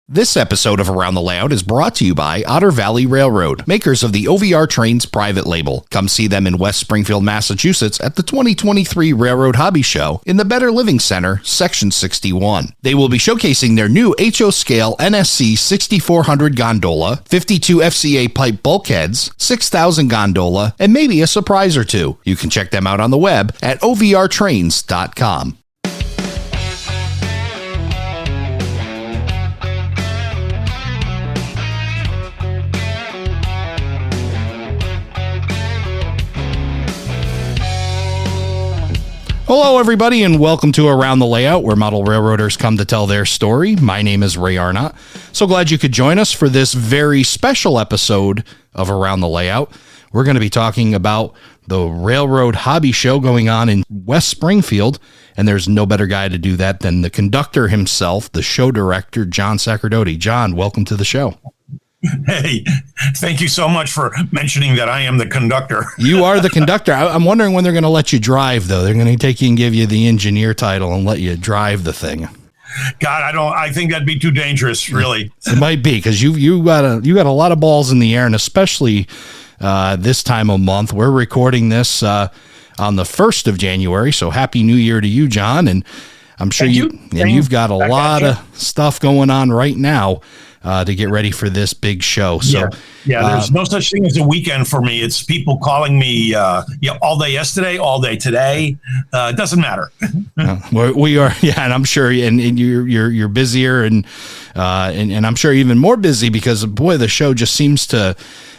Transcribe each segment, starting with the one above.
This episode of Around the Layout is brought to you by Otter Valley Railroad, makers of the OVR Trains private label. Come see them in West Springfield, Massachusetts at the 2023 Railroad Hobby Show in the Better Living Center, Section 61. They will be showcasing their new HO Scale NSC 6400 gondola, 52 FCA pipe bulkheads, 6000 gondola, and maybe a surprise or two. You can check them out on the web at ovrtrains.com. Hello, everybody, and welcome to Around the Layout, where model railroaders come to tell their story. My name is Ray Arnott. So glad you could join us for this very special episode of Around the Layout. We're going to be talking about the Railroad Hobby Show going on in West Springfield, and there's no better guy to do that than the conductor himself, the show director, John Sacerdote. John, welcome to the show. Hey, thank you so much for mentioning that I am the conductor. You are the conductor. I'm wondering when they're going to let you drive, though. They're going to take you and give you the engineer title and let you drive the thing. God, I think that'd be too dangerous, really. It might be, because you got a lot of balls in the air, and especially this time of month. We're recording this on the 1st of January, so Happy New Year to you, John. And I'm sure you've got a lot of stuff going on right now to get ready for this big show. So there's no such thing as a weekend for me. It's people calling me all day yesterday, all day today. It doesn't matter. We are, and I'm sure, and you're busier, and I'm sure even more busy because, boy, the show just seems to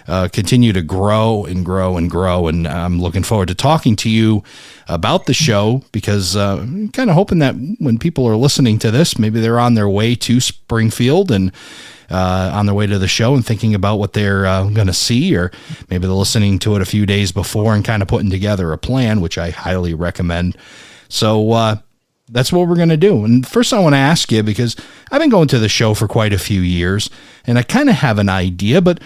continue to grow and grow and grow. And I'm looking forward to talking to you about the show because I'm kind of hoping that when people are listening to this, maybe they're on their way to Springfield and on their way to the show and thinking about what they're going to see, or maybe they're listening to it a few days before and kind of putting together a plan, which I highly recommend. So that's what we're going to do. And first I want to ask you, because I've been going to the show for quite a few years and I kind of have an idea, but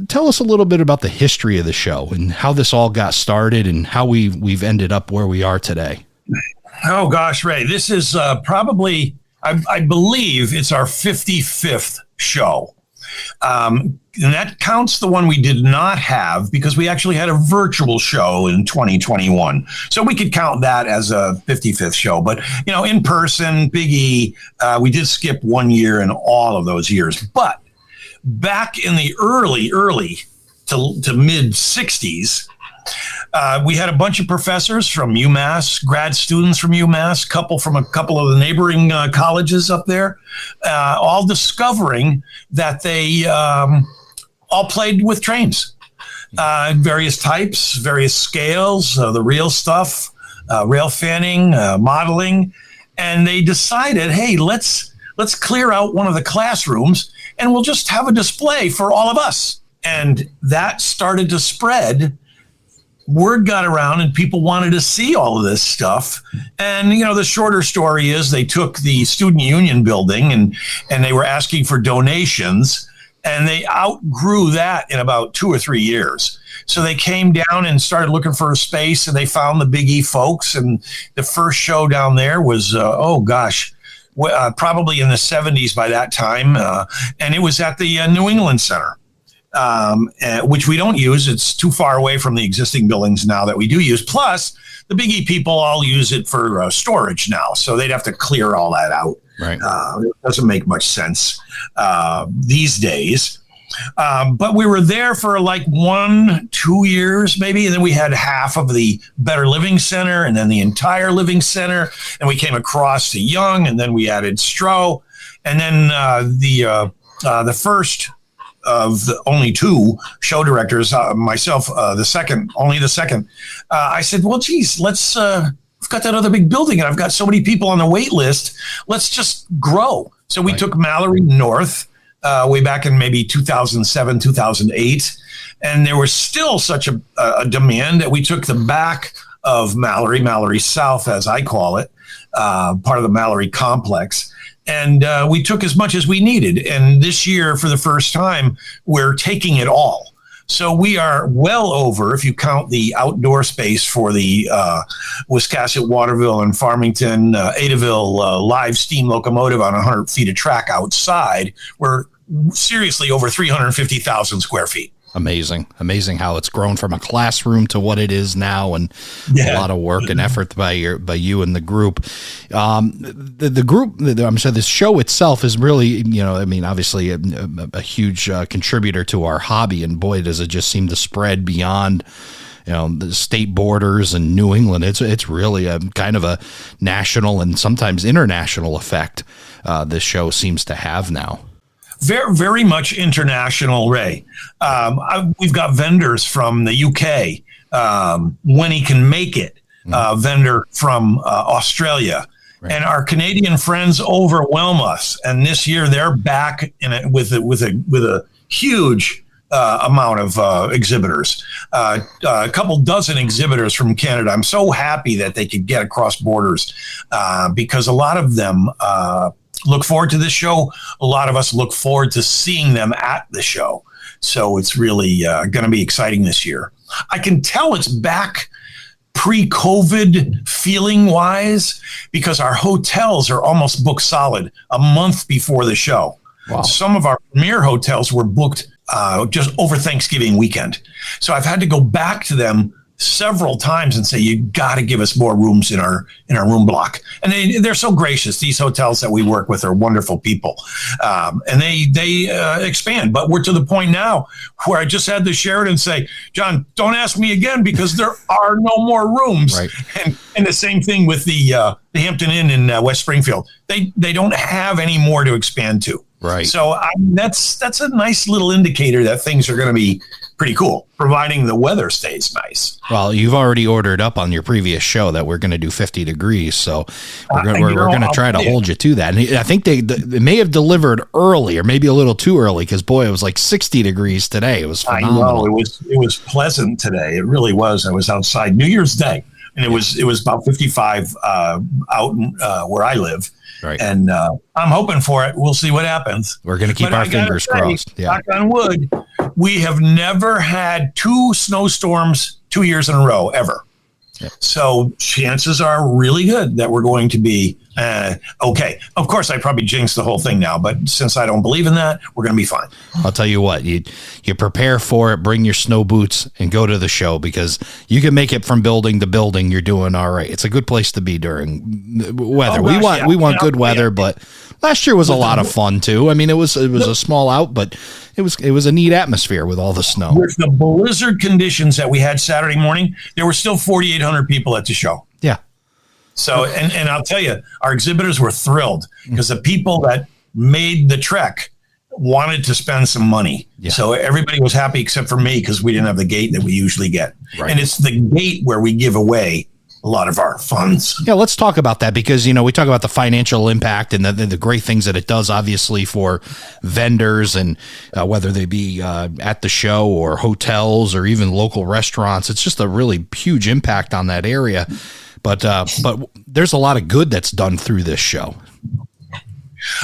tell us a little bit about the history of the show and how this all got started and how we've ended up where we are today. Oh gosh, Ray, this is probably, I believe it's our 55th show. And that counts the one we did not have because we actually had a virtual show in 2021. So we could count that as a 55th show. But, in person, Big E, we did skip 1 year in all of those years. But back in the early to mid 60s, we had a bunch of professors from UMass, grad students from UMass, from a couple of the neighboring colleges up there, all discovering that they all played with trains, various types, various scales, the real stuff, rail fanning, modeling. And they decided, hey, let's clear out one of the classrooms and we'll just have a display for all of us. And that started to spread. Word got around and people wanted to see all of this stuff. And, the shorter story is they took the student union building and they were asking for donations, and they outgrew that in about 2 or 3 years. So they came down and started looking for a space, and they found the Big E folks. And the first show down there was, probably in the 70s by that time. And it was at the New England Center. Which we don't use. It's too far away from the existing buildings now that we do use. Plus, the Big E people all use it for storage now, so they'd have to clear all that out. Right. It doesn't make much sense these days. But we were there for like 1-2 years, maybe, and then we had half of the Better Living Center, and then the entire Living Center, and we came across to Young, and then we added Stroh, and then the first of the only 2 show directors, myself, the second. I said, well, geez, let's, I've got that other big building and I've got so many people on the wait list. Let's just grow. So we took Mallory north way back in maybe 2007, 2008. And there was still such a demand that we took the back of Mallory South, as I call it, part of the Mallory complex. And we took as much as we needed. And this year, for the first time, we're taking it all. So we are well over, if you count the outdoor space for the Wiscasset, Waterville, and Farmington, Adaville live steam locomotive on 100 feet of track outside. We're seriously over 350,000 square feet. Amazing how it's grown from a classroom to what it is now, and a lot of work and effort by you and the group. The group, I'm sure this show itself is really, obviously a huge contributor to our hobby, and boy, does it just seem to spread beyond the state borders and New England. It's really a kind of a national and sometimes international effect this show seems to have now. Very, very much international, Ray. We've got vendors from the UK, when he can make it, vendor from Australia. Right. And our Canadian friends overwhelm us. And this year they're back in it with a huge amount of exhibitors, a couple dozen exhibitors from Canada. I'm so happy that they could get across borders because a lot of them look forward to this show. A lot of us look forward to seeing them at the show. So it's really going to be exciting this year. I can tell it's back pre-COVID feeling wise because our hotels are almost booked solid a month before the show. Wow. Some of our premier hotels were booked just over Thanksgiving weekend. So I've had to go back to them several times and say, you got to give us more rooms in our room block. And they're so gracious. These hotels that we work with are wonderful people. And they expand, but we're to the point now where I just had the Sheraton say, John, don't ask me again because there are no more rooms. Right. And the same thing with the Hampton Inn in West Springfield. They don't have any more to expand to. Right. So that's a nice little indicator that things are going to be pretty cool, providing the weather stays nice. Well, you've already ordered up on your previous show that we're going to do 50 degrees, so we're going to try to hold you to that. And I think they may have delivered early, or maybe a little too early, because boy, it was like 60 degrears today. It was phenomenal. I know it was pleasant today. It really was. I was outside New Year's Day, and it was about 55 out where I live. Right. And I'm hoping for it. We'll see what happens. We're going to keep our fingers crossed. Yeah. Knock on wood, we have never had 2 snowstorms 2 years in a row, ever. Yeah. So chances are really good that we're going to be okay. Of course, I probably jinxed the whole thing now, but since I don't believe in that, we're going to be fine. I'll tell you what, you prepare for it, bring your snow boots, and go to the show because you can make it from building to building. You're doing all right. It's a good place to be during weather. Oh, gosh, we want good weather, but last year was a lot of fun too. I mean, it was a small out, but it was a neat atmosphere with all the snow. With the blizzard conditions that we had Saturday morning, there were still 4,800 people at the show. Yeah. So, and I'll tell you, our exhibitors were thrilled because the people that made the trek wanted to spend some money. Yeah. So everybody was happy except for me because we didn't have the gate that we usually get. Right. And it's the gate where we give away a lot of our funds. Yeah, let's talk about that because, we talk about the financial impact and the great things that it does, obviously, for vendors and whether they be at the show or hotels or even local restaurants. It's just a really huge impact on that area. But there's a lot of good that's done through this show.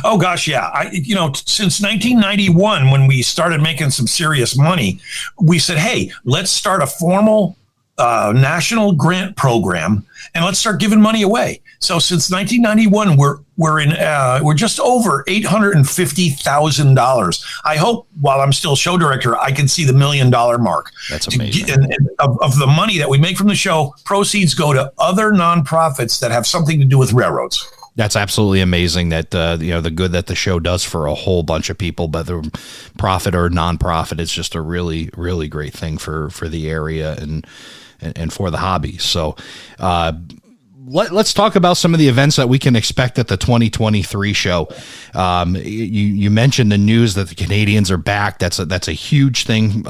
Oh, gosh, yeah. Since 1991, when we started making some serious money, we said, hey, let's start a formal national grant program and let's start giving money away. So since 1991, we're just over $850,000. I hope while I'm still show director, I can see the $1 million mark. That's amazing. And of the money that we make from the show, proceeds go to other nonprofits that have something to do with railroads. That's absolutely amazing that, the good that the show does for a whole bunch of people, whether profit or nonprofit, it's just a really, really great thing for the area and for the hobby. So, let's talk about some of the events that we can expect at the 2023 show. You mentioned the news that the Canadians are back. That's a huge thing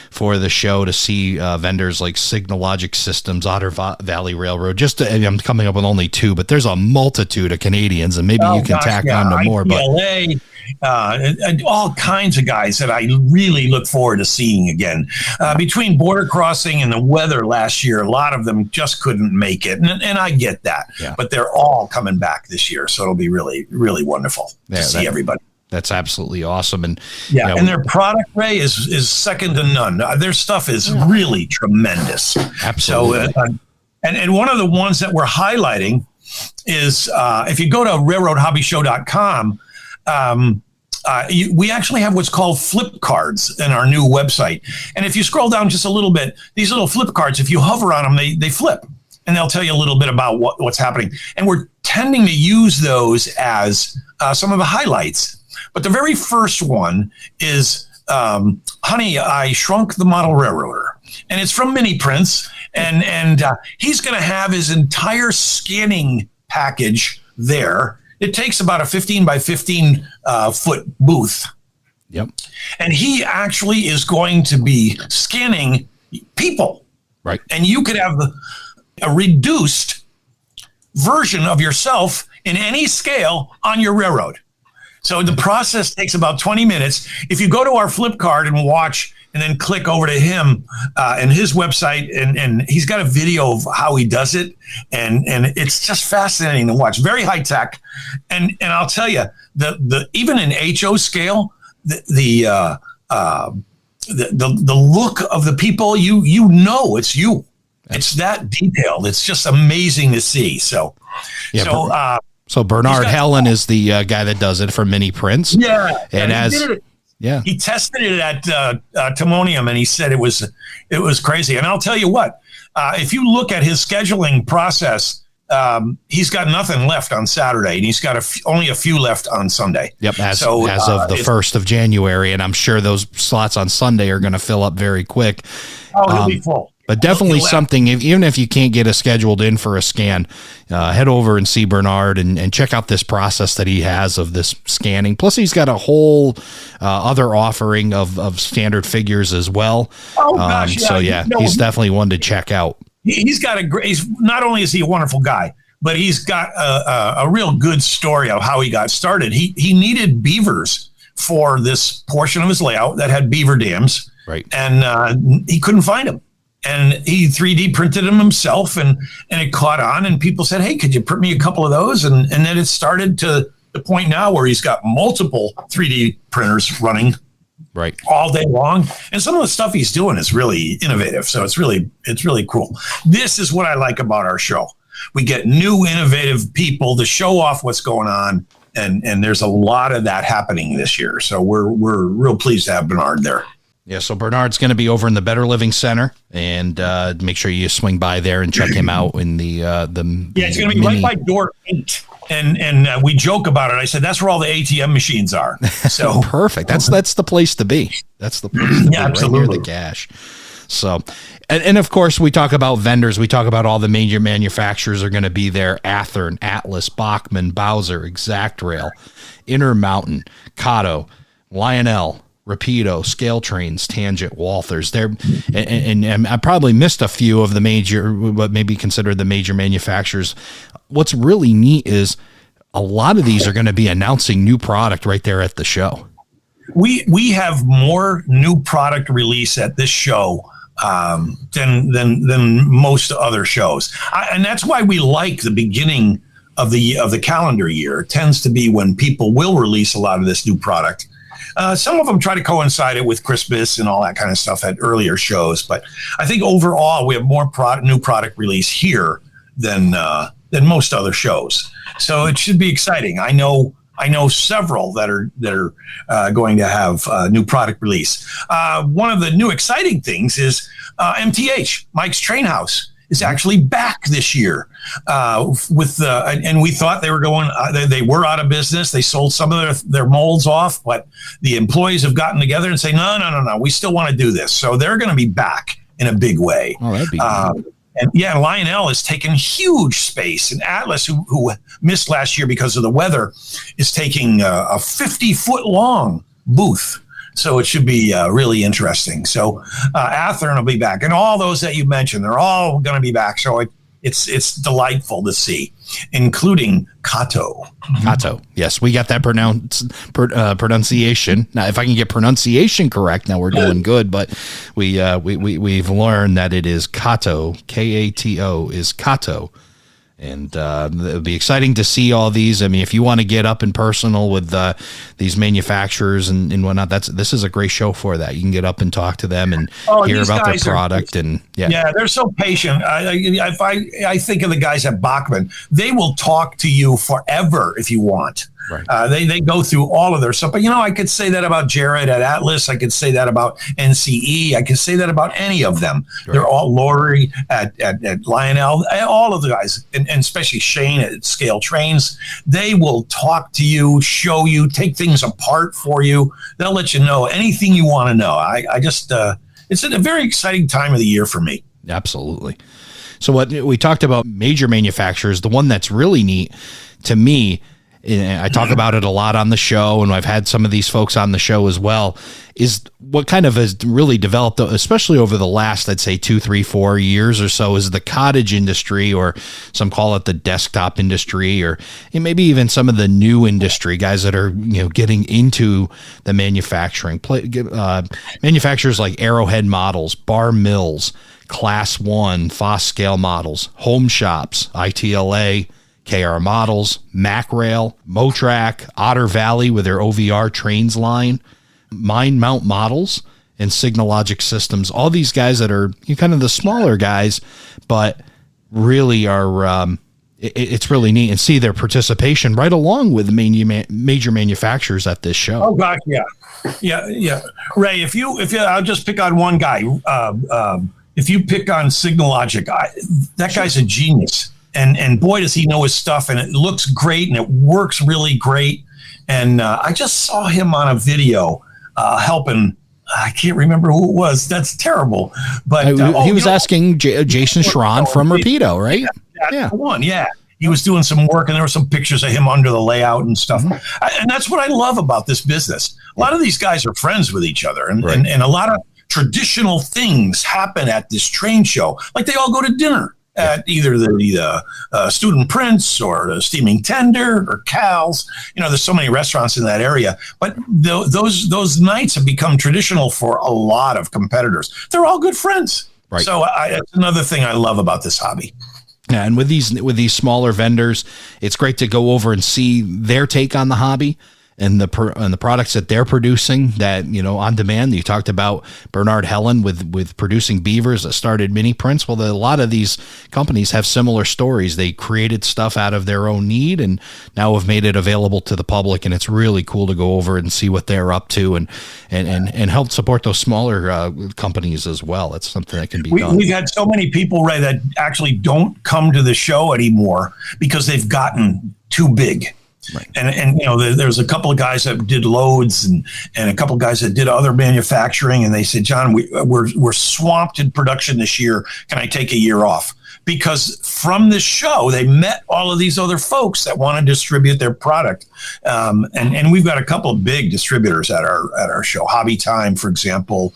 for the show to see vendors like Signalogic Systems, Otter Valley Railroad. I'm coming up with only 2, but there's a multitude of Canadians, and maybe you can tack on to more. IPLA, and all kinds of guys that I really look forward to seeing again. Between border crossing and the weather last year, a lot of them just couldn't make it, and I get that. Yeah. But they're all coming back this year, so it'll be really, really wonderful to see everybody. That's absolutely awesome. And yeah, and their product, Ray, is second to none. Their stuff is really tremendous. Absolutely. So, and one of the ones that we're highlighting is if you go to railroadhobbyshow.com, we actually have what's called flip cards in our new website. And if you scroll down just a little bit, these little flip cards, if you hover on them, they flip. And they'll tell you a little bit about what's happening. And we're tending to use those as some of the highlights. But the very first one is, Honey, I Shrunk the Model Railroader. And it's from Mini Prince. And he's going to have his entire scanning package there. It takes about a 15 by 15 foot booth. Yep. And he actually is going to be scanning people. Right. And you could have a reduced version of yourself in any scale on your railroad. So the process takes about 20 minutes. If you go to our flip card and watch and then click over to him and his website, and he's got a video of how he does it. And it's just fascinating to watch. Very high tech. And I'll tell you, the even in HO scale, the look of the people, you know it's you. It's that detailed. It's just amazing to see. So, yeah, so Bernard Helen is the guy that does it for Mini Prince. Yeah, and he tested it at Timonium, and he said it was crazy. And I'll tell you what, if you look at his scheduling process, he's got nothing left on Saturday, and he's got only a few left on Sunday. Yep, as of the 1st of January, and I'm sure those slots on Sunday are going to fill up very quick. Oh, he'll be full. But definitely something, even if you can't get scheduled in for a scan, head over and see Bernard and check out this process that he has of this scanning. Plus, he's got a whole other offering of standard figures as well. Oh, gosh, yeah. So, yeah, he's definitely one to check out. He's got not only is he a wonderful guy, but he's got a real good story of how he got started. He needed beavers for this portion of his layout that had beaver dams. Right. And he couldn't find them. And he 3D printed them himself, and it caught on, and people said, hey, could you print me a couple of those? And then it started to the point now where he's got multiple 3D printers running right all day long. And some of the stuff he's doing is really innovative. So it's really cool. This is what I like about our show. We get new innovative people to show off what's going on. And there's a lot of that happening this year. So we're real pleased to have Bernard there. Yeah, so Bernard's going to be over in the Better Living Center, and make sure you swing by there and check him out in the it's going to be right by door 8, and we joke about it. I said that's where all the ATM machines are. So perfect. That's the place to be. That's the place to be, absolutely. Right near the cash. So, and of course, we talk about vendors. We talk about all the major manufacturers are going to be there: Athearn, Atlas, Bachmann, Bowser, Exactrail, Intermountain, Kato, Lionel, Rapido, Scale Trains, Tangent, Walthers. There, and I probably missed a few of the major, what may be considered the major manufacturers. What's really neat is a lot of these are going to be announcing new product right there at the show. We have more new product release at this show than most other shows, and that's why we like the beginning of the calendar year. It tends to be when people will release a lot of this new product. Some of them try to coincide it with Christmas and all that kind of stuff at earlier shows, but I think overall we have more new product release here than most other shows. So it should be exciting. I know several that are going to have new product release. One of the new exciting things is MTH, Mike's Train House, is actually back this year and we thought they were they were out of business. They sold some of their molds off, but the employees have gotten together and say, no, we still want to do this. So they're going to be back in a big way. Oh, that'd be and Lionel has taken huge space, and Atlas, who missed last year because of the weather, is taking a 50-foot long booth. So it should be really interesting. So Athearn will be back, and all those that you mentioned, they're all going to be back. So it's delightful to see, including Kato. Kato, yes, we got that pronunciation. Now, if I can get pronunciation correct, now we're doing good. But we've learned that it is Kato. Kato is Kato. And it'll be exciting to see all these. I mean, if you want to get up and personal with these manufacturers and whatnot, this is a great show for that. You can get up and talk to them and hear about their product. Yeah, they're so patient. I think of the guys at Bachman. They will talk to you forever if you want. Right. They go through all of their stuff. But, I could say that about Jared at Atlas. I could say that about NCE. I could say that about any of them. Right. They're all Lori at Lionel, all of the guys, and especially Shane at Scale Trains. They will talk to you, show you, take things apart for you. They'll let you know anything you want to know. I just, it's a very exciting time of the year for me. Absolutely. So what we talked about major manufacturers, the one that's really neat to me, I talk about it a lot on the show, and I've had some of these folks on the show as well, is what kind of has really developed, especially over the last, I'd say 2, 3, 4 years or so, is the cottage industry, or some call it the desktop industry, or maybe even some of the new industry, guys that are, getting into the manufacturing. Manufacturers like Arrowhead Models, Bar Mills, Class 1, Foss Scale Models, Home Shops, ITLA, KR Models, Macrail, Motrac, Otter Valley with their OVR trains line, Mind Mount Models, and Signalogic Systems. All these guys that are kind of the smaller guys, but really are, it's really neat and see their participation right along with the major manufacturers at this show. Oh, gosh, yeah. Ray, if you, I'll just pick on one guy. If you pick on Signalogic, that guy's a genius. And boy, does he know his stuff, and it looks great, and it works really great. And I just saw him on a video helping. I can't remember who it was. That's terrible. But he was asking Jason Schron from Rapido, right? Yeah, the one. Yeah, he was doing some work, and there were some pictures of him under the layout and stuff. And that's what I love about this business. A lot of these guys are friends with each other, and a lot of traditional things happen at this train show. Like they all go to dinner at either the Student Prince or the Steaming Tender or Cal's. There's so many restaurants in that area, but those nights have become traditional for a lot of competitors. They're all good friends. Right. So that's another thing I love about this hobby. Yeah, and with these smaller vendors, it's great to go over and see their take on the hobby and the products that they're producing that, on demand. You talked about Bernard Helen with producing beavers that started mini prints. Well, a lot of these companies have similar stories. They created stuff out of their own need and now have made it available to the public. And it's really cool to go over and see what they're up to and help support those smaller companies as well. It's something that can be done. We've had so many people, Ray, that actually don't come to the show anymore because they've gotten too big. Right. And there's a couple of guys that did loads and a couple of guys that did other manufacturing, and they said, John, we're swamped in production this year. Can I take a year off? Because from this show, they met all of these other folks that want to distribute their product, and we've got a couple of big distributors at our show, Hobby Time, for example,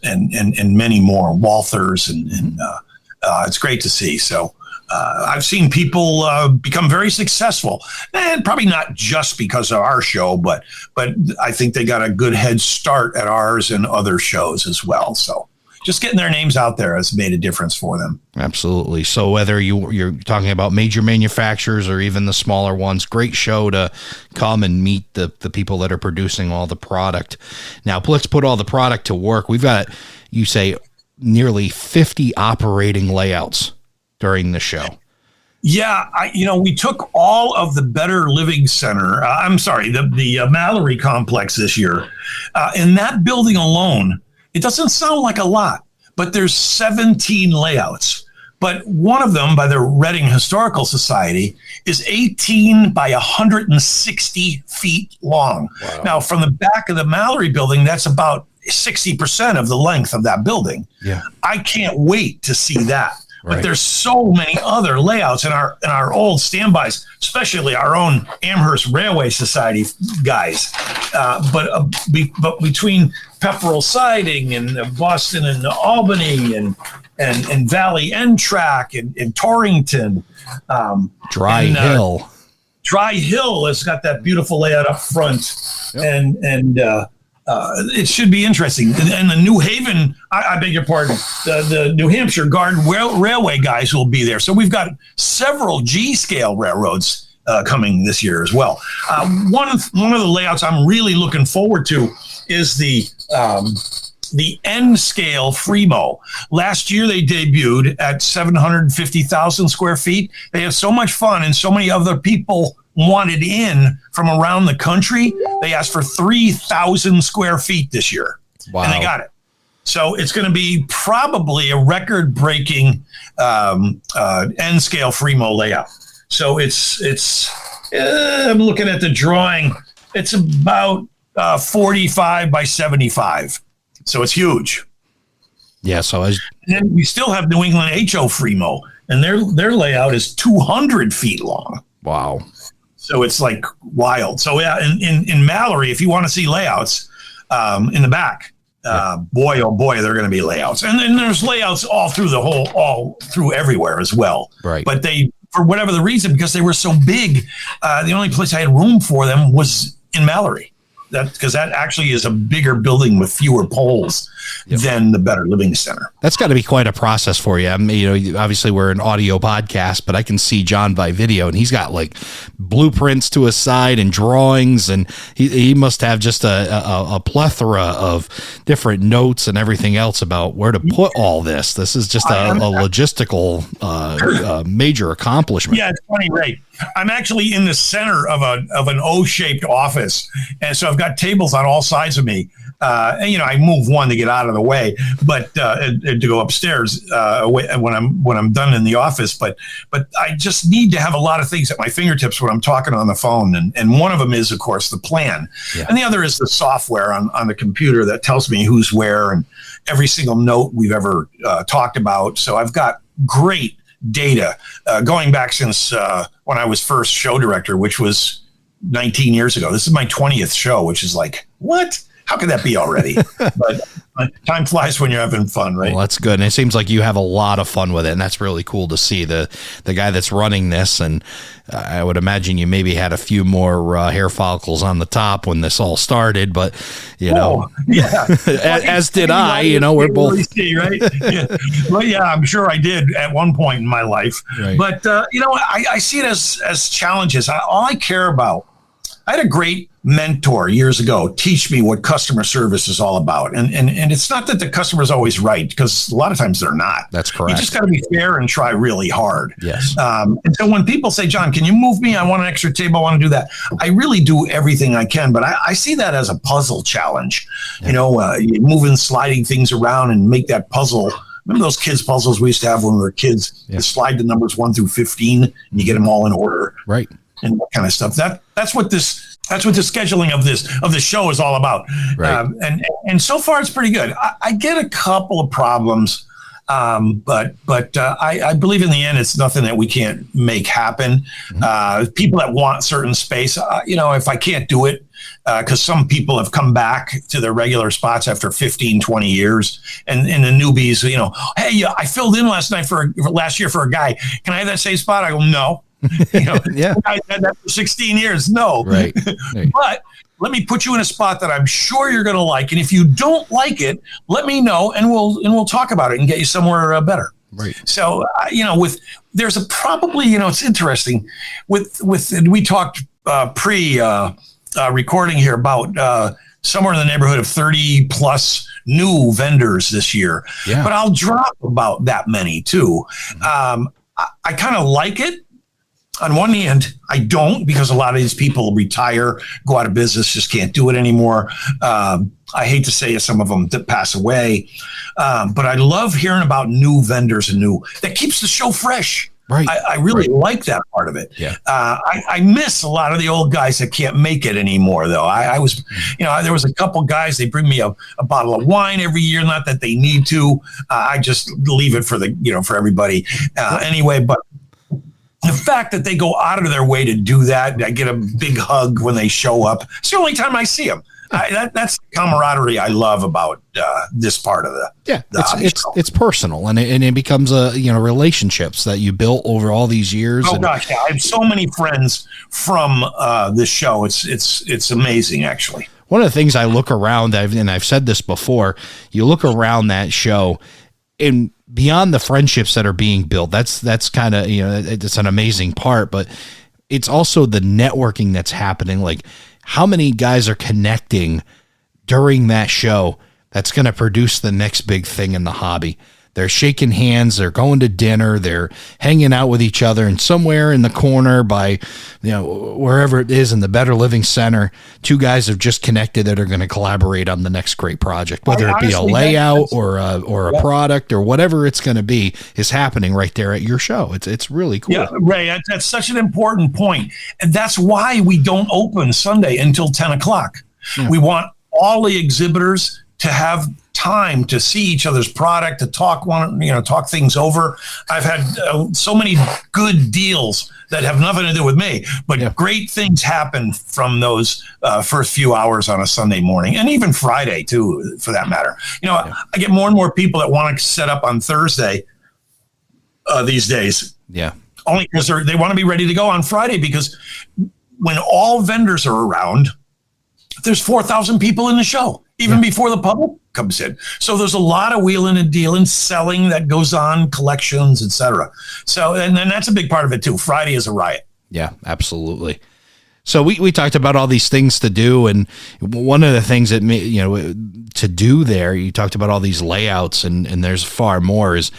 and many more, Walthers, and it's great to see. So. I've seen people become very successful, and probably not just because of our show, but I think they got a good head start at ours and other shows as well. So just getting their names out there has made a difference for them. Absolutely. So whether you're talking about major manufacturers or even the smaller ones, great show to come and meet the people that are producing all the product. Now, let's put all the product to work. We've got, you say, nearly 50 operating layouts during the show. Yeah, we took all of the Better Living Center. The Mallory complex this year. In that building alone, it doesn't sound like a lot, but there's 17 layouts. But one of them, by the Reading Historical Society, is 18 by 160 feet long. Wow. Now, from the back of the Mallory building, that's about 60% of the length of that building. Yeah, I can't wait to see that. But there's so many other layouts in our old standbys, especially our own Amherst Railway Society guys. But between Pepperell Siding and Boston and Albany and Valley End Track and Torrington, Dry Hill has got that beautiful layout up front, yep. and it should be interesting. And the New Haven, I beg your pardon, the New Hampshire Garden Railway guys will be there. So we've got several G-scale railroads coming this year as well. One of the layouts I'm really looking forward to is the N-scale Fremo. Last year they debuted at 750,000 square feet. They had so much fun and so many other people wanted in from around the country. They asked for 3,000 square feet this year. Wow. And they got it. So it's going to be probably a record-breaking N-scale Fremo layout. So I'm looking at the drawing. It's about 45 by 75. So it's huge. Yeah. So and then we still have New England HO Fremo, and their layout is 200 feet long. Wow. So it's like wild. So yeah, in Mallory, if you want to see layouts in the back, boy, oh boy, they're going to be layouts. And then there's layouts all through everywhere as well. Right. But they, for whatever the reason, because they were so big, the only place I had room for them was in Mallory. Because that actually is a bigger building with fewer poles than the Better Living Center. That's got to be quite a process for you. I mean, obviously we're an audio podcast, but I can see John by video, and he's got like blueprints to his side and drawings, and he must have just a plethora of different notes and everything else about where to put all this. This is just a logistical major accomplishment. Yeah, it's funny, Ray. I'm actually in the center of an O-shaped office, and so I've got tables on all sides of me. And I move one to get out of the way, but to go upstairs when I'm done in the office. But I just need to have a lot of things at my fingertips when I'm talking on the phone, and one of them is, of course, the plan, and the other is the software on the computer that tells me who's where and every single note we've ever talked about. So I've got great data going back since when I was first show director, which was 19 years ago. This is my 20th show, which is like, what? How could that be already? But time flies when you're having fun, right? Well, that's good. And it seems like you have a lot of fun with it, and that's really cool to see the guy that's running this. And I would imagine you maybe had a few more hair follicles on the top when this all started, but as did I. We're both. Really see, right? Yeah. Well, yeah, I'm sure I did at one point in my life. Right. But I see it as challenges. All I care about. I had a great mentor years ago teach me what customer service is all about. And it's not that the customer is always right, because a lot of times they're not. That's correct. You just got to be fair and try really hard. Yes. And so when people say, John, can you move me? I want an extra table. I want to do that. I really do everything I can, but I see that as a puzzle challenge. Yeah. Moving, sliding things around and make that puzzle. Remember those kids' puzzles we used to have when we were kids? Yeah. You slide the numbers 1 through 15 and you get them all in order. Right. And that kind of stuff. That's what the scheduling of this show is all about. Right. And so far it's pretty good. I get a couple of problems, but I believe in the end it's nothing that we can't make happen. Mm-hmm. People that want certain space, if I can't do it, because some people have come back to their regular spots after 15, 20 years, and the newbies, hey, I filled in last year for a guy. Can I have that same spot? I go, no. Yeah. I had that for 16 years. No. Right. But let me put you in a spot that I'm sure you're going to like. And if you don't like it, let me know and we'll talk about it and get you somewhere better. Right. So, there's it's interesting we talked recording here about somewhere in the neighborhood of 30 plus new vendors this year. Yeah. But I'll drop about that many too. I kind of like it. On one hand, I don't, because a lot of these people retire, go out of business, just can't do it anymore. I hate to say it, some of them pass away. But I love hearing about new vendors and that keeps the show fresh. Right. I really like that part of it. Yeah. I miss a lot of the old guys that can't make it anymore, though. I was, there was a couple guys, they bring me a bottle of wine every year. Not that they need to. I just leave it for for everybody anyway. But the fact that they go out of their way to do that, I get a big hug when they show up. It's the only time I see them. That's the camaraderie I love about this part of it's personal, and it becomes relationships that you built over all these years. Oh gosh, yeah. I have so many friends from this show. It's amazing, actually. one of the things I look around, and I've said this before, you look around that show and beyond the friendships that are being built, that's kind of, it's an amazing part, but it's also the networking that's happening. Like how many guys are connecting during that show that's going to produce the next big thing in the hobby. They're shaking hands, they're going to dinner, they're hanging out with each other, and somewhere in the corner by, wherever it is in the Better Living Center, two guys have just connected that are going to collaborate on the next great project, whether it be a layout or a product or whatever it's going to be is happening right there at your show. It's really cool. Yeah, Ray, that's such an important point. And that's why we don't open Sunday until 10 o'clock. Yeah. We want all the exhibitors to have time to see each other's product, to talk things over. I've had so many good deals that have nothing to do with me, but great things happen from those first few hours on a Sunday morning, and even Friday too, for that matter. I get more and more people that want to set up on Thursday these days. Yeah. Only because they want to be ready to go on Friday, because when all vendors are around, there's 4,000 people in the show, even before the public comes in. So there's a lot of wheeling and dealing, selling that goes on, collections, etc. So, and then that's a big part of it too. Friday is a riot. Yeah, absolutely. So we talked about all these things to do, and one of the things that to do there, you talked about all these layouts, and there's far more, is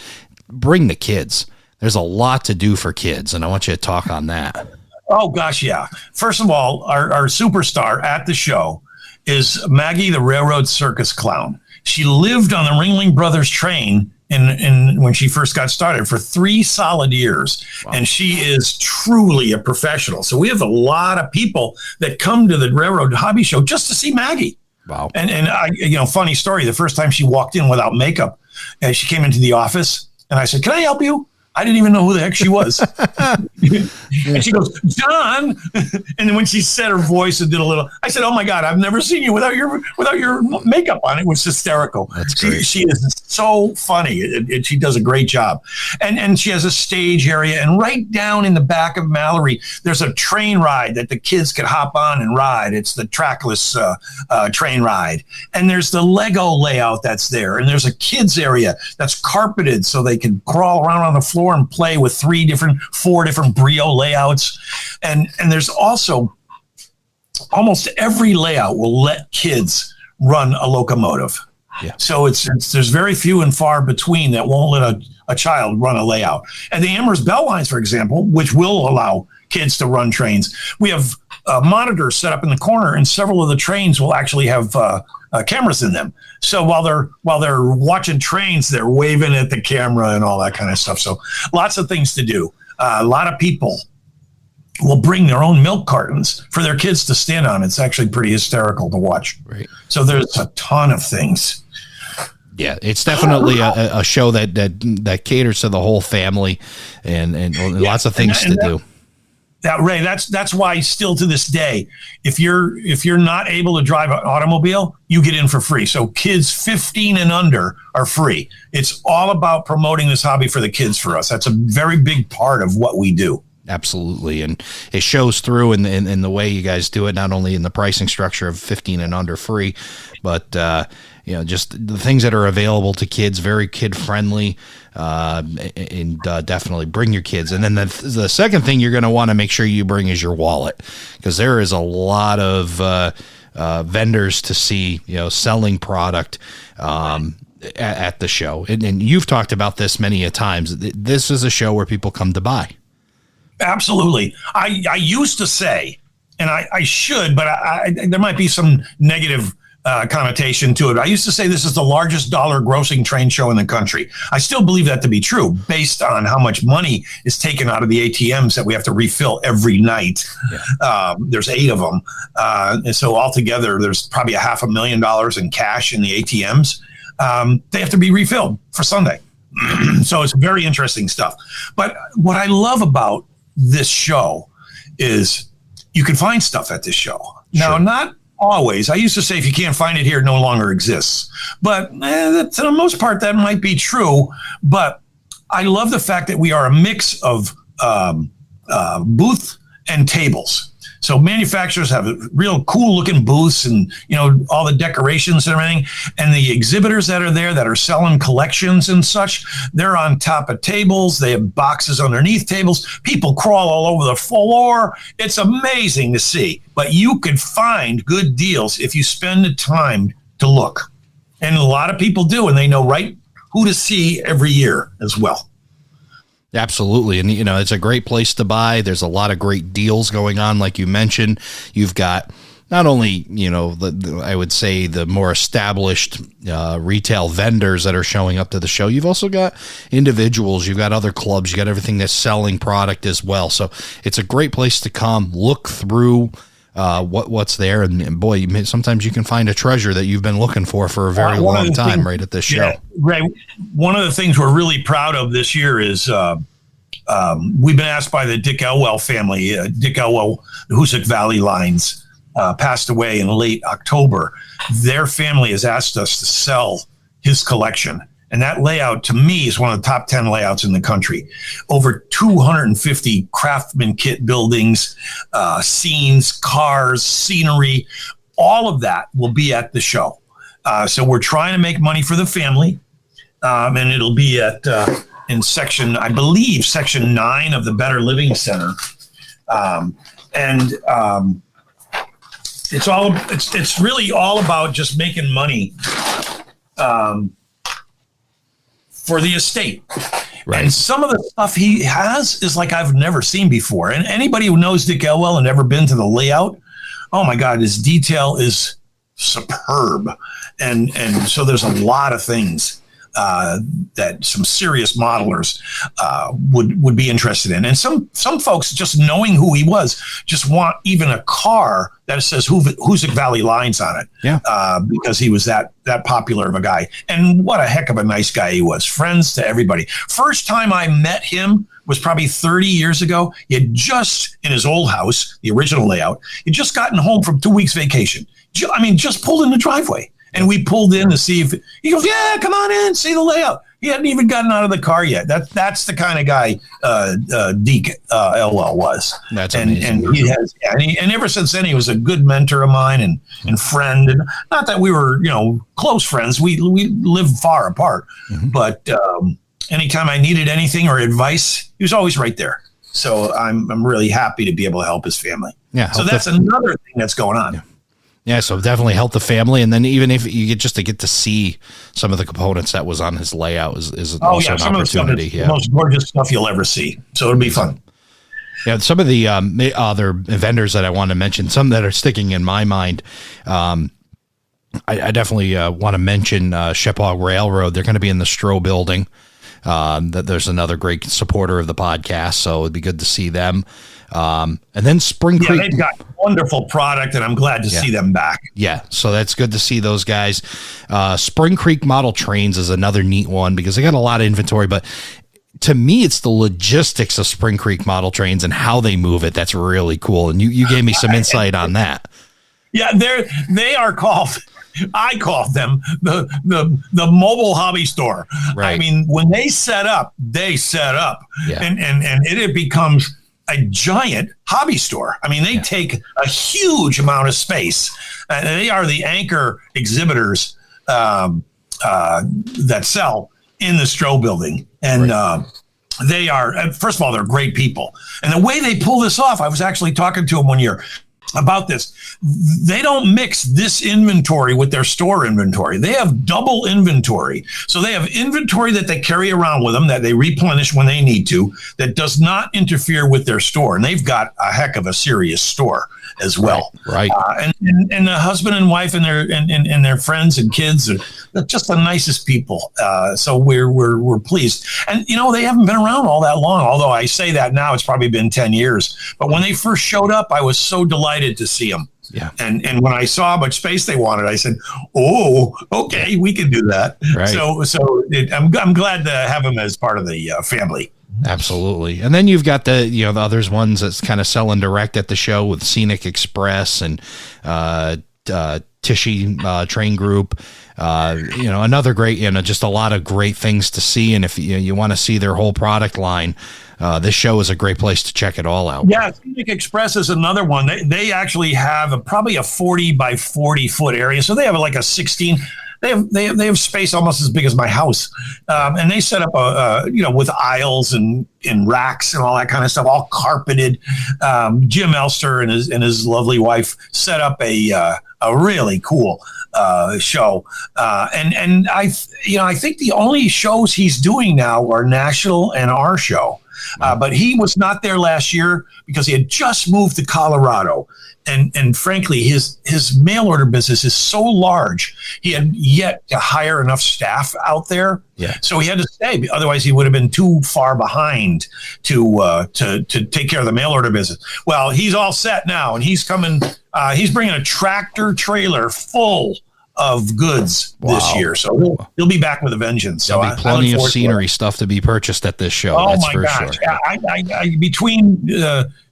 bring the kids. There's a lot to do for kids, and I want you to talk on that. Oh, gosh, yeah. First of all, our superstar at the show is Maggie, the Railroad Circus Clown. She lived on the Ringling Brothers train in when she first got started for 3 solid years. Wow. And she is truly a professional. So we have a lot of people that come to the Railroad Hobby Show just to see Maggie. Wow. And I, funny story, the first time she walked in without makeup, and she came into the office, and I said, "Can I help you?" I didn't even know who the heck she was. And she goes, "John." And then when she said her voice and did a little, I said, "Oh my God, I've never seen you without your makeup on." It was hysterical. That's great. She is so funny, and she does a great job. And she has a stage area, and right down in the back of Mallory, there's a train ride that the kids could hop on and ride. It's the trackless train ride. And there's the Lego layout that's there. And there's a kids area that's carpeted so they can crawl around on the floor and play with 4 different Brio layouts. And there's also almost every layout will let kids run a locomotive. Yeah. So there's very few and far between that won't let a child run a layout. And the Amherst Bell Lines, for example, which will allow kids to run trains, we have monitors set up in the corner, and several of the trains will actually have cameras in them. So while they're watching trains, they're waving at the camera and all that kind of stuff. So lots of things to do. A lot of people will bring their own milk cartons for their kids to stand on. It's actually pretty hysterical to watch. Right. So there's a ton of things. Yeah, it's definitely a show that caters to the whole family, and lots of things to do. That, Ray, that's why still to this day, if you're not able to drive an automobile, you get in for free. So kids 15 and under are free. It's all about promoting this hobby for the kids for us. That's a very big part of what we do. Absolutely. And it shows through in the way you guys do it, not only in the pricing structure of 15 and under free, but just the things that are available to kids, very kid friendly, and definitely bring your kids. And then the second thing you're going to want to make sure you bring is your wallet, because there is a lot of vendors to see, selling product at the show. And you've talked about this many a times. This is a show where people come to buy. Absolutely. I used to say, and I should, but there might be some negative connotation to it. I used to say this is the largest dollar grossing train show in the country. I still believe that to be true based on how much money is taken out of the ATMs that we have to refill every night. Yeah. There's 8 of them. And so altogether, there's probably $500,000 in cash in the ATMs. They have to be refilled for Sunday. So it's very interesting stuff. But what I love about this show is you can find stuff at this show. Now, Sure. Not always. I used to say if you can't find it here, it no longer exists. But to the most part, that might be true. But I love the fact that we are a mix of booth and tables. So manufacturers have real cool looking booths and, all the decorations and everything. And the exhibitors that are there that are selling collections and such, they're on top of tables. They have boxes underneath tables. People crawl all over the floor. It's amazing to see. But you could find good deals if you spend the time to look. And a lot of people do, and they know right who to see every year as well. Absolutely. And, it's a great place to buy. There's a lot of great deals going on. Like you mentioned, you've got not only, I would say the more established retail vendors that are showing up to the show. You've also got individuals. You've got other clubs. You got everything that's selling product as well. So it's a great place to come, look through what's there. And boy, sometimes you can find a treasure that you've been looking for a very long time right at this show. Yeah, right. One of the things we're really proud of this year is we've been asked by the Dick Elwell family. Dick Elwell, the Hoosick Valley Lines, passed away in late October. Their family has asked us to sell his collection. And that layout, to me, is one of the top 10 layouts in the country. Over 250 craftsman kit buildings, scenes, cars, scenery, all of that will be at the show. So we're trying to make money for the family. And it'll be at in section 9 of the Better Living Center. It's really all about just making money for the estate. Right. And some of the stuff he has is like I've never seen before. And anybody who knows Dick Elwell and ever been to the layout, oh my God, his detail is superb. And so there's a lot of things that some serious modelers would be interested in. And some folks, just knowing who he was, just want even a car that says Hoosick Valley Lines on it. Yeah. Because he was that popular of a guy. And what a heck of a nice guy he was. Friends to everybody. First time I met him was probably 30 years ago. He had just, in his old house, the original layout, he'd just gotten home from 2 weeks vacation. Just pulled in the driveway. And we pulled in to see if he goes, yeah, come on in, see the layout. He hadn't even gotten out of the car yet. That's the kind of guy Deke Elwell was. That's amazing. And he has, and ever since then he was a good mentor of mine and friend. And not that we were close friends. We lived far apart, but anytime I needed anything or advice, he was always right there. So I'm really happy to be able to help his family. Yeah. So that's another thing that's going on. Yeah. Yeah, so definitely help the family, and then even if you get to see some of the components that was on his layout is also an opportunity. The most gorgeous stuff you'll ever see. So it'll be fun. Yeah, some of the other vendors that I want to mention, some that are sticking in my mind. I definitely want to mention Shephog Railroad. They're going to be in the Stroh building. That there's another great supporter of the podcast, so it'd be good to see them. And then Spring Creek. They've got wonderful product, and I'm glad to see them back. Yeah, so that's good to see those guys. Spring Creek Model Trains is another neat one because they got a lot of inventory, but to me, it's the logistics of Spring Creek Model Trains and how they move it that's really cool. And you gave me some insight on that. Yeah, they are called. I call them the mobile hobby store. Right. I mean, when they set up, yeah. and it becomes a giant hobby store. I mean, they take a huge amount of space. They are the anchor exhibitors that sell in the Stroh building. And they are, first of all, they're great people. And the way they pull this off, I was actually talking to them one year about this. They don't mix this inventory with their store inventory. They have double inventory. So they have inventory that they carry around with them that they replenish when they need to, that does not interfere with their store. And they've got a heck of a serious store as well. Right. And the husband and wife and their friends and kids are just the nicest people. So we're pleased. And they haven't been around all that long. Although I say that now, it's probably been 10 years. But when they first showed up, I was so delighted to see them. Yeah. And when I saw how much space they wanted, I said, "Oh, okay, we can do that." Right. I'm glad to have them as part of the family. Absolutely. And then you've got the others ones that's kind of selling direct at the show with Scenic Express and Tichy Train Group. Another great, just a lot of great things to see. And if you want to see their whole product line, this show is a great place to check it all out. Yeah, Scenic Express is another one. They actually have probably a 40 by 40 foot area. So they have like a 16. They have space almost as big as my house, and they set up with aisles and racks and all that kind of stuff, all carpeted. Jim Elster and his lovely wife set up a really cool show, and I think the only shows he's doing now are national and our show. But he was not there last year because he had just moved to Colorado. And frankly, his mail order business is so large, he had yet to hire enough staff out there. Yeah. So he had to stay. Otherwise, he would have been too far behind to take care of the mail order business. Well, he's all set now, and he's coming. He's bringing a tractor trailer full of goods this year, so he'll be back with a vengeance. So there'll be plenty of scenery stuff to be purchased at this show. Oh that's my for gosh! Sure. I between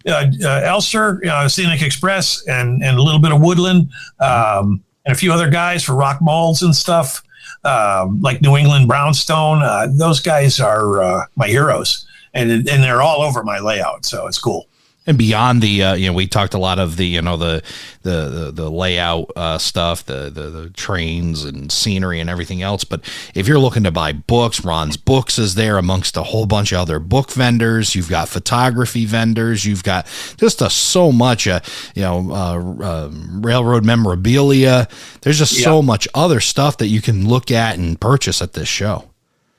Elster, Scenic Express, and a little bit of Woodland, and a few other guys for rock malls and stuff, like New England Brownstone. Those guys are my heroes, and they're all over my layout, so it's cool. And beyond the, we talked a lot of the layout stuff, the trains and scenery and everything else. But if you're looking to buy books, Ron's Books is there amongst a whole bunch of other book vendors. You've got photography vendors. You've got just so much, railroad memorabilia. There's just so much other stuff that you can look at and purchase at this show.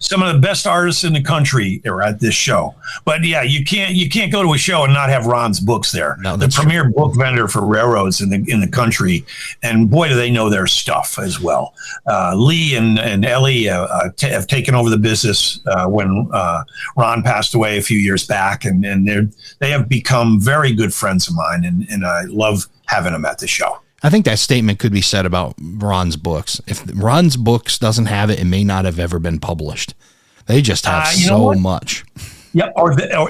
Some of the best artists in the country are at this show. But yeah, you can't go to a show and not have Ron's Books there. No, the premier book vendor for railroads in the country, and boy, do they know their stuff as well. Lee and Ellie have taken over the business when Ron passed away a few years back, and they have become very good friends of mine, and I love having them at the show. I think that statement could be said about Ron's Books. If Ron's Books doesn't have it, it may not have ever been published. They just have so much. Yep,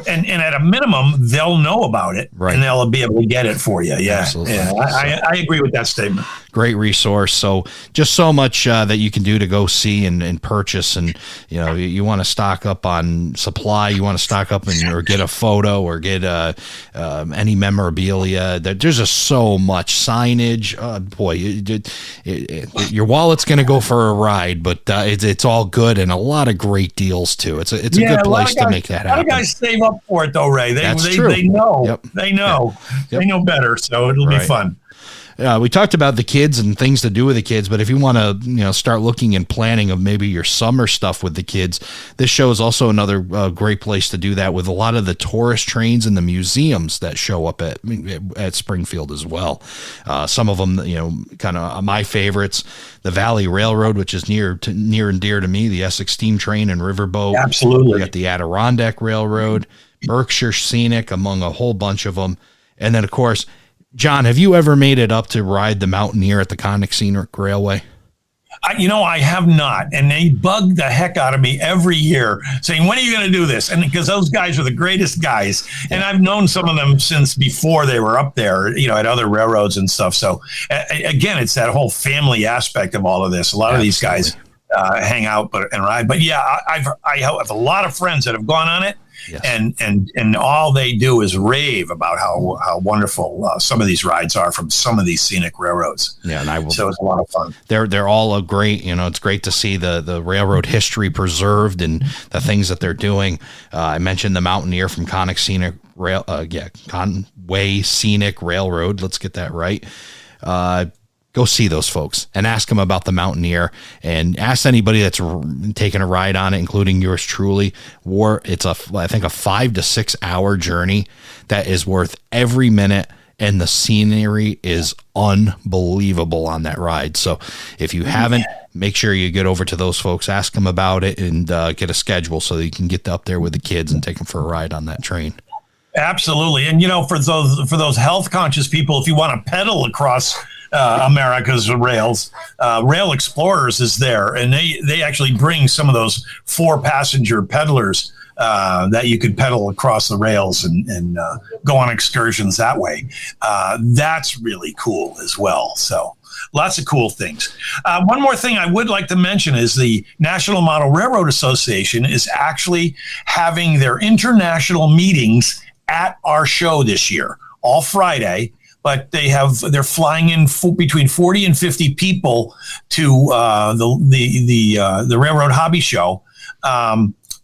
and at a minimum, they'll know about it, right, and they'll be able to get it for you. Yeah, absolutely. Yeah, I agree with that statement. Great resource. So just so much that you can do to go see and purchase, and you want to stock up on supply, you want to stock up or get a photo or get any memorabilia. There's just so much signage. Your wallet's going to go for a ride, but it's all good and a lot of great deals too. It's a good place to make that happen. A lot of guys save up for it though, Ray. They know. Yep. They know. Yep. They know better, so it'll be fun. We talked about the kids and things to do with the kids, but if you want to, start looking and planning of maybe your summer stuff with the kids, this show is also another great place to do that with a lot of the tourist trains and the museums that show up at Springfield as well. Some of them, kind of my favorites, the Valley Railroad, which is near and dear to me, the Essex Steam Train and Riverboat. Absolutely. We got the Adirondack Railroad, Berkshire Scenic, among a whole bunch of them. And then, of course, John, have you ever made it up to ride the Mountaineer at the Conic Scenic Railway? I have not. And they bug the heck out of me every year saying, when are you going to do this? And because those guys are the greatest guys. And I've known some of them since before they were up there, at other railroads and stuff. So again, it's that whole family aspect of all of this. A lot of these guys hang out and ride. But yeah, I have a lot of friends that have gone on it. Yes. And all they do is rave about how wonderful some of these rides are from some of these scenic railroads. Yeah, so it's a lot of fun. They're all a great. It's great to see the railroad history preserved and the things that they're doing. I mentioned the Mountaineer from Conway Scenic Railroad. Let's get that right. Go see those folks and ask them about the Mountaineer, and ask anybody that's taken a ride on it, including yours truly. It's I think a 5 to 6 hour journey that is worth every minute, and the scenery is unbelievable on that ride. So if you haven't, make sure you get over to those folks, ask them about it, and get a schedule so that you can get up there with the kids and take them for a ride on that train. Absolutely. And for those health conscious people, if you want to pedal across America's rails, Rail Explorers is there, and they actually bring some of those 4-passenger pedalers that you could pedal across the rails and go on excursions that way. That's really cool as well. So lots of cool things. One more thing I would like to mention is the National Model Railroad Association is actually having their international meetings at our show this year, all Friday. But they're flying in between 40 and 50 people to the Railroad Hobby Show.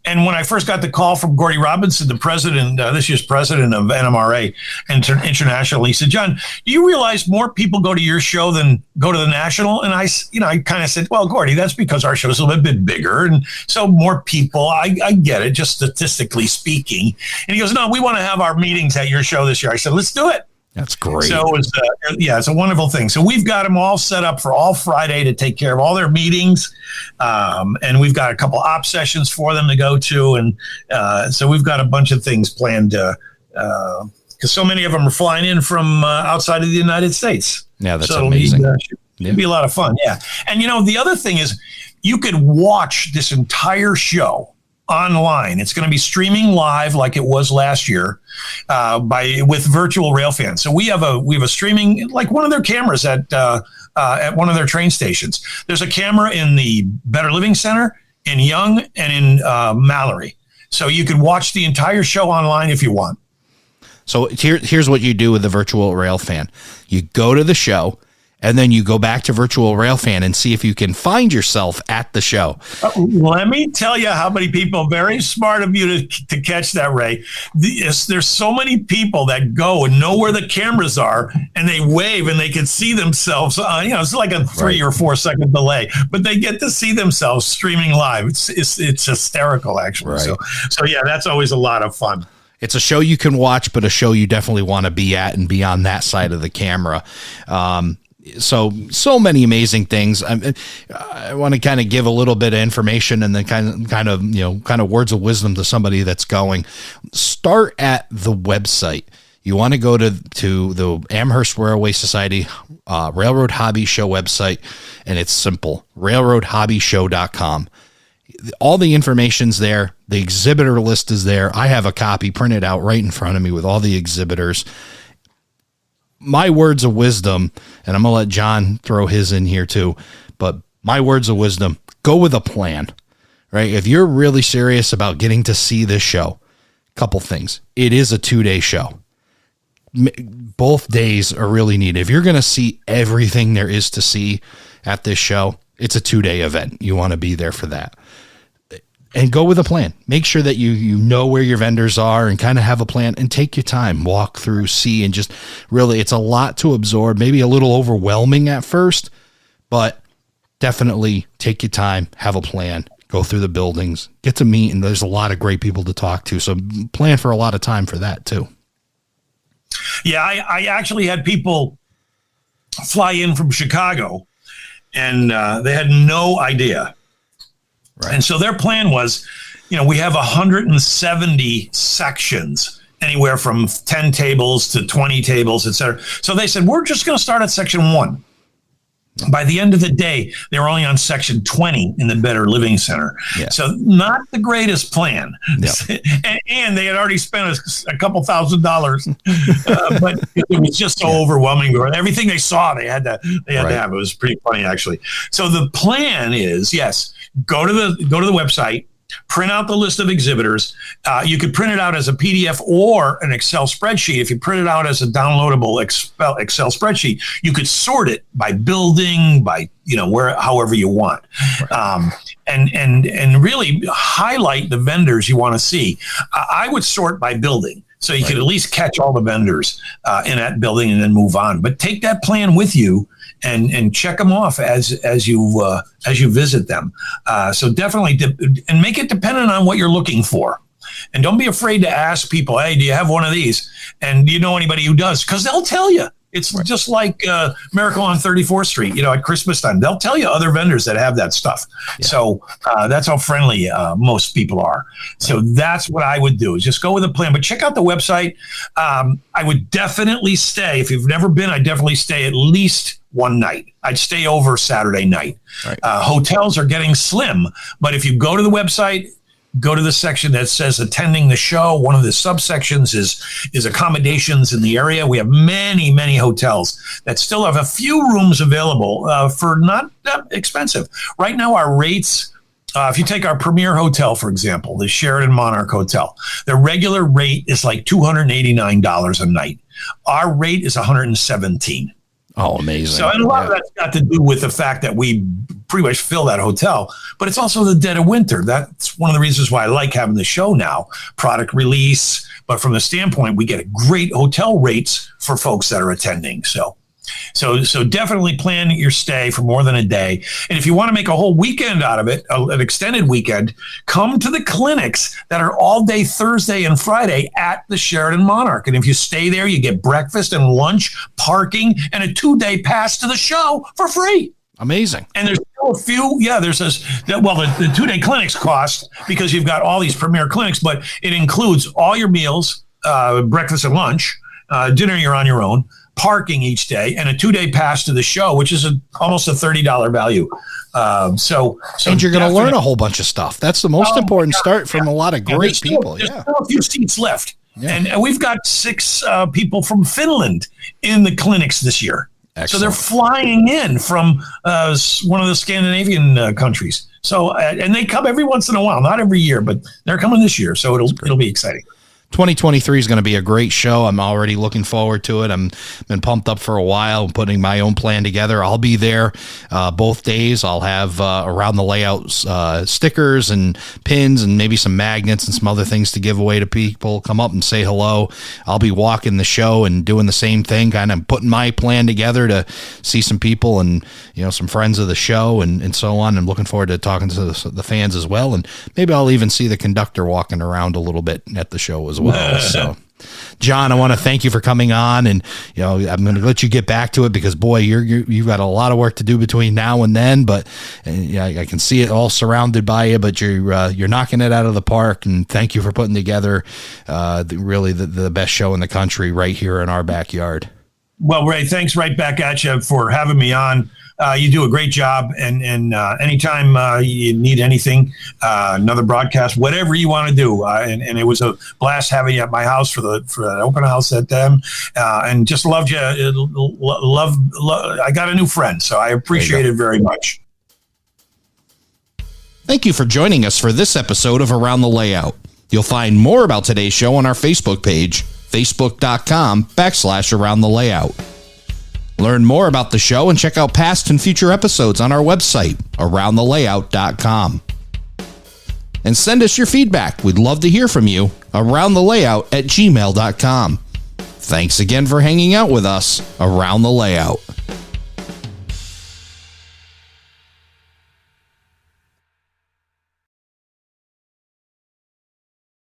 And when I first got the call from Gordy Robinson, the president, this year's president of NMRA International, he said, "John, do you realize more people go to your show than go to the national?" And I kind of said, "Well, Gordy, that's because our show is a little bit bigger, and so more people. I get it, just statistically speaking." And he goes, "No, we want to have our meetings at your show this year." I said, "Let's do it." That's great. So it's a wonderful thing. So we've got them all set up for all Friday to take care of all their meetings. And we've got a couple op sessions for them to go to. And so we've got a bunch of things planned because so many of them are flying in from outside of the United States. Yeah, that's amazing. It'd be a lot of fun. Yeah. And, the other thing is you could watch this entire show online. It's going to be streaming live like it was last year with virtual rail fans. So we have a streaming, like one of their cameras at one of their train stations. There's a camera in the Better Living Center, in Young, and in Mallory. So you could watch the entire show online if you want. So here's what you do with the virtual rail fan. You go to the show, and then you go back to Virtual Railfan and see if you can find yourself at the show. Let me tell you how many people, very smart of you to catch that, Ray. There's so many people that go and know where the cameras are, and they wave and they can see themselves. It's like a 3 or 4 second delay, but they get to see themselves streaming live. It's hysterical, actually. Right. So yeah, that's always a lot of fun. It's a show you can watch, but a show you definitely want to be at and be on that side of the camera. So many amazing things. I want to kind of give a little bit of information and then kind of words of wisdom to somebody that's going. Start at the website. You want to go to the Amherst Railway Society Railroad Hobby Show website, and it's simple: railroadhobbyshow.com. All the information's there. The exhibitor list is there. I have a copy printed out right in front of me with all the exhibitors. My words of wisdom, and I'm going to let John throw his in here too, but my words of wisdom: go with a plan, right? If you're really serious about getting to see this show, couple things. It is a 2-day show. Both days are really needed. If you're going to see everything there is to see at this show, it's a 2-day event. You want to be there for that. And go with a plan. Make sure that you know where your vendors are and kind of have a plan, and take your time, walk through, see, and just really, it's a lot to absorb, maybe a little overwhelming at first, but definitely take your time, have a plan, go through the buildings, get to meet, and there's a lot of great people to talk to. So plan for a lot of time for that too. Yeah, I actually had people fly in from Chicago, and they had no idea. Right. And so their plan was, we have 170 sections, anywhere from 10 tables to 20 tables, et cetera. So they said, we're just going to start at section 1. By the end of the day, they were only on section 20 in the Better Living Center. Yeah. So not the greatest plan. Yep. and they had already spent a couple $1,000, but it was just so overwhelming. Everything they saw, they had to have. It was pretty funny, actually. So the plan is, yes, go to the website, print out the list of exhibitors. You could print it out as a PDF or an Excel spreadsheet. If you print it out as a downloadable Excel spreadsheet, you could sort it by building, by however you want, and really highlight the vendors you want to see. I would sort by building, so you could at least catch all the vendors in that building and then move on. But take that plan with you and check them off as you visit them. So definitely, and make it dependent on what you're looking for. And don't be afraid to ask people, hey, do you have one of these? And do you know anybody who does? Because they'll tell you. It's just like Miracle on 34th Street, at Christmas time. They'll tell you other vendors that have that stuff. Yeah. So that's how friendly most people are. So that's what I would do, is just go with a plan. But check out the website. I would definitely stay. If you've never been, I'd definitely stay at least one night. I'd stay over Saturday night. Right. Hotels are getting slim. But if you go to the website, go to the section that says attending the show. One of the subsections is accommodations in the area. We have many, many hotels that still have a few rooms available for not that expensive. Right now, our rates, if you take our premier hotel, for example, the Sheraton Monarch Hotel, the regular rate is like $289 a night. Our rate is $117. Oh, amazing. So, and a lot of that's got to do with the fact that we pretty much fill that hotel, but it's also the dead of winter. That's one of the reasons why I like having the show now, product release. But from the standpoint, we get great hotel rates for folks that are attending. So definitely plan your stay for more than a day. And if you want to make a whole weekend out of it, an extended weekend, come to the clinics that are all day Thursday and Friday at the Sheraton Monarch. And if you stay there, you get breakfast and lunch, parking, and a 2-day pass to the show for free. Amazing. And there's still a few. Yeah, the 2-day clinics cost because you've got all these premier clinics, but it includes all your meals, breakfast and lunch, dinner you're on your own, parking each day, and a 2-day pass to the show, which is almost a $30 value. So and you're going to learn a whole bunch of stuff. That's the most important start from a lot of great people. There's still a few seats left. Yeah. And we've got 6 people from Finland in the clinics this year. Excellent. So they're flying in from one of the Scandinavian countries. So, and they come every once in a while, not every year, but they're coming this year. So it'll be exciting. 2023 is going to be a great show. I'm already looking forward to it. I'm been pumped up for a while, putting my own plan together. I'll be there both days. I'll have around the layouts stickers and pins and maybe some magnets and some other things to give away to people. Come up and say hello. I'll be walking the show and doing the same thing, kind of putting my plan together to see some people and some friends of the show and so on. I'm looking forward to talking to the fans as well, and maybe I'll even see the conductor walking around a little bit at the show as well. So, John, I want to thank you for coming on, and I'm going to let you get back to it because, boy, you've got a lot of work to do between now and then. But I can see it all surrounded by you. But you're knocking it out of the park, and thank you for putting together really the best show in the country right here in our backyard. Well, Ray, thanks right back at you for having me on. You do a great job, and anytime you need anything, another broadcast, whatever you want to do, and it was a blast having you at my house for the open house at them, and just loved you. I got a new friend, so I appreciate it very much. Thank you for joining us for this episode of Around the Layout. You'll find more about today's show on our Facebook page, facebook.com/Around the Layout. Learn more about the show and check out past and future episodes on our website, aroundthelayout.com. And send us your feedback. We'd love to hear from you. aroundthelayout@gmail.com. Thanks again for hanging out with us around the layout.